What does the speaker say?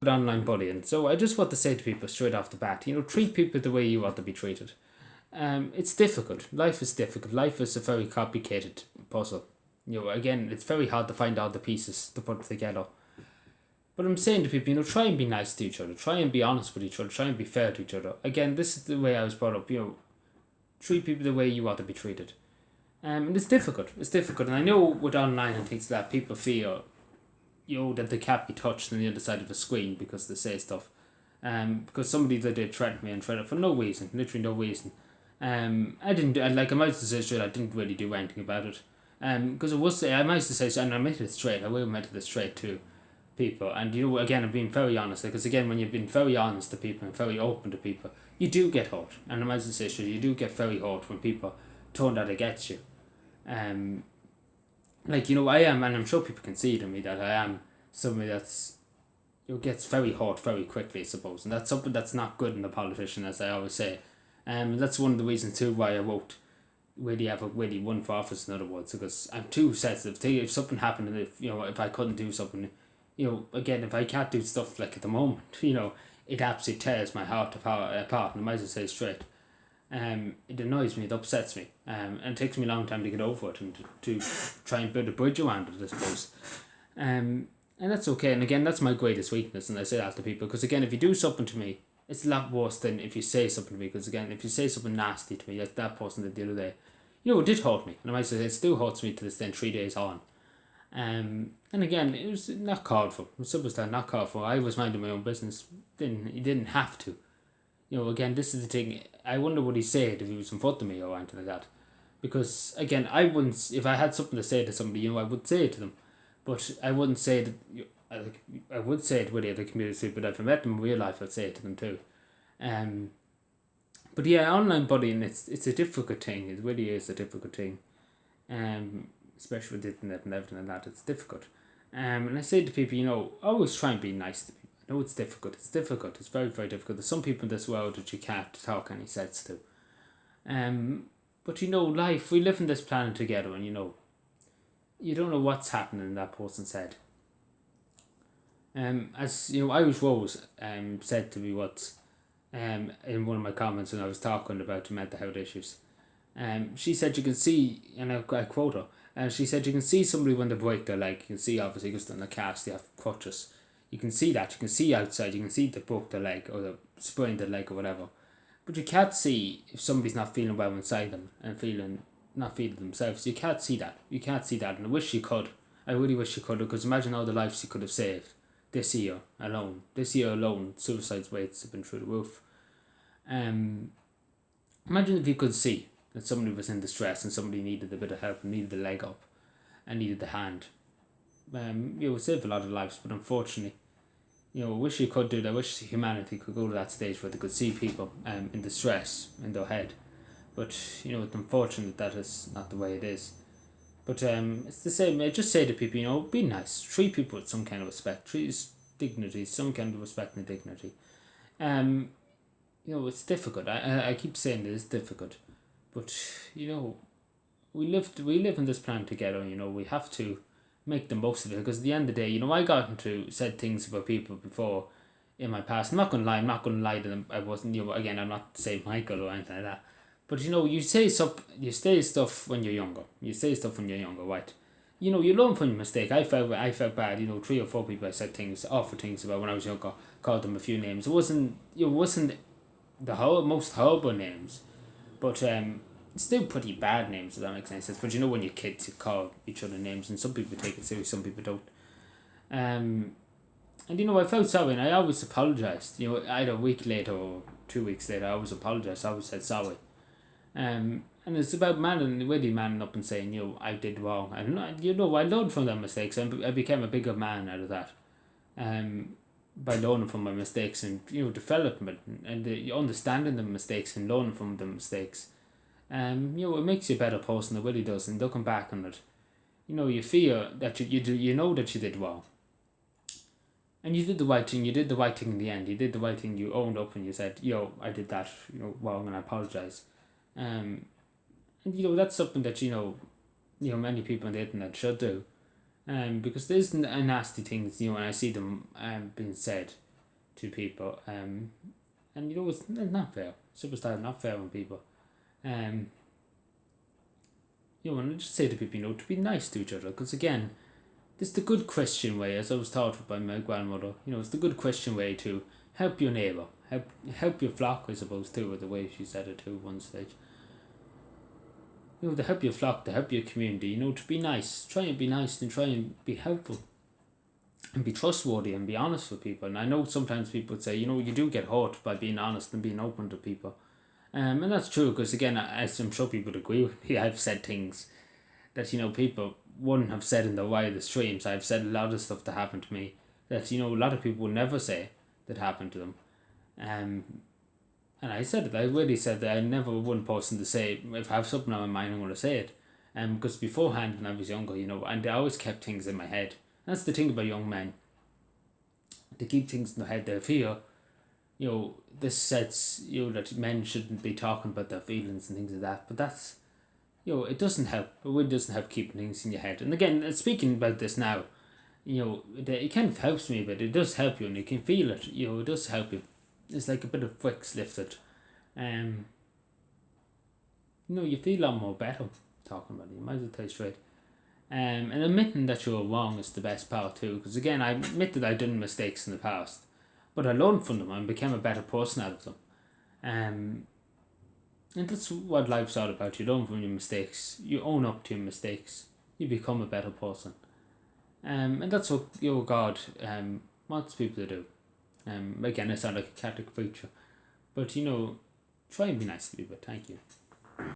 Online bullying. So I just want to say to people straight off the bat, treat people the way you want to be treated. It's difficult. Life is difficult. Life is a very complicated puzzle. Again, it's very hard to find all the pieces to put together. But I'm saying to people, try and be nice to each other. Try and be honest with each other. Try and be fair to each other. Again, this is the way I was brought up. Treat people the way you want to be treated. And it's difficult. It's difficult. And I know with online and things like that, people feel that they can't be touched on the other side of a screen because they say stuff. Because somebody that did threaten me and threatened for no reason, literally no reason. I didn't, I might have to say straight, I didn't really do anything about it. Because I might have to say, and I made it straight, I will admit it straight to people. And again, I've been very honest, because again, when you've been very honest to people and very open to people, you do get hurt. And I might have to say straight, you do get very hurt when people turn that against you. I am, and I'm sure people can see it in me that I am somebody that's gets very hurt very quickly, I suppose, and that's something that's not good in a politician, as I always say. That's one of the reasons too why I won't really have a really run for office. In other words, because I'm too sensitive. If something happened, and if I couldn't do something, again, if I can't do stuff like at the moment, it absolutely tears my heart apart, and I might as well say straight. It annoys me, it upsets me, and it takes me a long time to get over it and to try and build a bridge around it, I suppose. And that's okay, and again, that's my greatest weakness, and I say that to people, because again, if you do something to me, it's a lot worse than if you say something to me, because again, if you say something nasty to me, like that person did the other day, it did hurt me, and I might say it still hurts me to this day, 3 days on. And again, it was not called for, it was superstar, not called for. I was minding my own business, he didn't have to. Again, this is the thing. I wonder what he said if he was in front of me or anything like that. Because, again, I wouldn't, if I had something to say to somebody, I would say it to them. But I wouldn't say that, I would say it with the other community, but if I met them in real life, I'd say it to them too. But yeah, online bullying, it's a difficult thing. It really is a difficult thing. Especially with the internet and everything like that, it's difficult. And I say to people, always try and be nice to people. I know it's difficult. It's difficult. It's very, very difficult. There's some people in this world that you can't talk any sense to. But life, we live in this planet together, and you don't know what's happening in that person's head. As Irish Rose said to me what in one of my comments when I was talking about mental health issues. She said you can see, and I quote her, she said you can see somebody when they break their leg. You can see obviously because in the cast they have crutches. You can see that. You can see outside. You can see they broke their leg or they sprained their leg or whatever. But you can't see if somebody's not feeling well inside them and not feeling themselves. You can't see that. You can't see that, and I wish you could. I really wish you could, because imagine all the lives you could have saved this year alone. This year alone, suicide rates have been through the roof. Imagine if you could see that somebody was in distress and somebody needed a bit of help and needed the leg up and needed the hand. It would save a lot of lives, but unfortunately, I wish you could do that. I wish humanity could go to that stage where they could see people in distress in their head. But, it's unfortunate that is not the way it is. But it's the same. I just say to people, be nice. Treat people with some kind of respect. Treat dignity, some kind of respect and dignity. It's difficult. I keep saying it is difficult. But, we live in this planet together, we have to make the most of it, because at the end of the day, I got into said things about people before in my past. I'm not going to lie to them. I wasn't, again, I'm not saying Michael or anything like that. But, you say stuff when you're younger. Right? You learn from your mistake. I felt bad, 3 or 4 people I said awful things about when I was younger, called them a few names. It wasn't the most horrible names, but still pretty bad names, if that makes any sense. But when you're kids, you call each other names, and some people take it seriously, some people don't. And I felt sorry, and I always apologised. Either a week later or 2 weeks later, I always apologised. I always said sorry. And it's about really manning up and saying, I did wrong. And I learned from their mistakes, and I became a bigger man out of that. By learning from my mistakes and development and the understanding the mistakes and learning from the mistakes. It makes you a better person. It really does. And looking back on it, you feel that you know that you did wrong, and you did the right thing. You did the right thing in the end. You did the right thing. You owned up and you said, I did that wrong, and I apologize. And that's something that many people on the internet should do. Because there's nasty things, and I see them being said to people. And you know, it's not fair. Superstars are not fair on people. Um, you know, and I just say to people, you know, to be nice to each other, because again, this is the good Christian way, as I was taught by my grandmother. You know, it's the good Christian way to help your neighbour, help your flock, I suppose, too, with the way she said it too at one stage. You know, to help your flock, to help your community, you know, to be nice. Try and be nice and try and be helpful and be trustworthy and be honest with people. And I know sometimes people would say, you know, you do get hurt by being honest and being open to people. And that's true because, again, as I'm sure people would agree with me, I've said things that, you know, people wouldn't have said in their wildest dreams. I've said a lot of stuff that happened to me that, you know, a lot of people will never say that happened to them. And I said it. I really said that. I never one person to say, if I have something on my mind, I'm going to say it. Because beforehand, when I was younger, you know, and I always kept things in my head. That's the thing about young men. They keep things in their head. They fear, you know, this sets, you know, that men shouldn't be talking about their feelings and things like that. But that's, you know, it doesn't help. It really doesn't help keeping things in your head. And again, speaking about this now, you know, it kind of helps me, but it does help you and you can feel it. You know, it does help you. It's like a bit of bricks lifted. You know, you feel a lot more better talking about it. You might as well tell you straight. And admitting that you're wrong is the best part too. Because again, I admit that I've done mistakes in the past, but I learned from them and became a better person out of them. And that's what life's all about. You learn from your mistakes. You own up to your mistakes. You become a better person. And that's what your God wants people to do. Again, I sound like a Catholic preacher, but you know, try and be nice to people. Thank you.